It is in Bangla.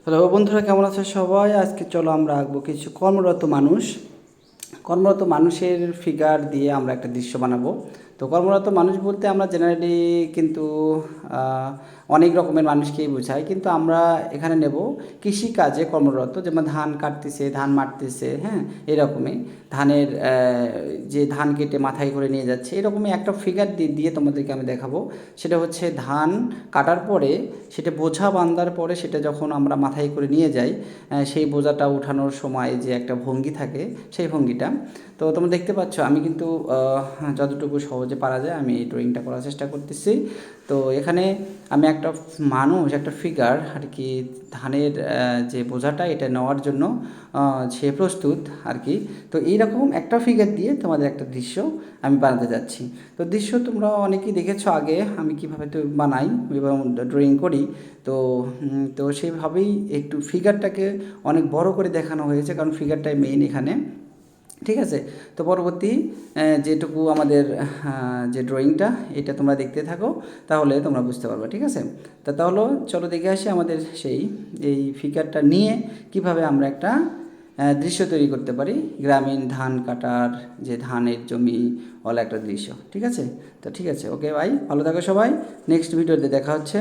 হ্যালো বন্ধুরা, কেমন আছে সবাই? আজকে চলো আমরা আঁকবো কিছু কর্মরত মানুষের ফিগার দিয়ে আমরা একটা দৃশ্য বানাবো। তো কর্মরত মানুষ বলতে আমরা জেনারেলি কিন্তু অনেক রকমের মানুষকেই বোঝাই, কিন্তু আমরা এখানে নেব কৃষিকাজে কর্মরত, যেমন ধান কাটতেছে, ধান মারতেছে, হ্যাঁ, এরকমই ধানের যে ধান কেটে মাথায় করে নিয়ে যাচ্ছে, এরকমই একটা ফিগার দিয়ে তোমাদেরকে আমি দেখাবো। সেটা হচ্ছে ধান কাটার পরে, সেটা বোঝা বান্ধার পরে, সেটা যখন আমরা মাথায় করে নিয়ে যাই, সেই বোঝাটা ওঠানোর সময় যে একটা ভঙ্গি থাকে, সেই ভঙ্গিটা। তো তোমরা দেখতে পাচ্ছ আমি কিন্তু যতটুকু সহজে পারা যায় আমি এই ড্রয়িংটা করার চেষ্টা করতেছি। তো এখানে আমি একটা মানুষ, একটা ফিগার আর কি, ধানের যে বোঝাটা এটা নেওয়ার জন্য সে প্রস্তুত আর কি। তো এইরকম একটা ফিগার দিয়ে তোমাদের একটা দৃশ্য আমি বানাতে যাচ্ছি। তো দৃশ্য তোমরা অনেকেই দেখেছো আগে আমি কীভাবে তো বানাই এবং ড্রয়িং করি। তো তো সেইভাবেই একটু ফিগারটাকে অনেক বড় করে দেখানো হয়েছে, কারণ ফিগারটাই মেইন এখানে। ঠিক আছে? তো পরবর্তী যেটুকু আমাদের যে ড্রয়িংটা, এটা তোমরা দেখতে থাকো, তাহলে তোমরা বুঝতে পারবে। ঠিক আছে? তাহলে চলো দেখে আসি আমাদের সেই এই ফিগারটা নিয়ে কিভাবে আমরা একটা দৃশ্য তৈরি করতে পারি, গ্রামীণ ধান কাটার যে ধানের জমি ওলা একটা দৃশ্য। ঠিক আছে? তো ঠিক আছে, ওকে ভাই, ভালো থাকো সবাই, নেক্সট ভিডিওতে দেখা হচ্ছে।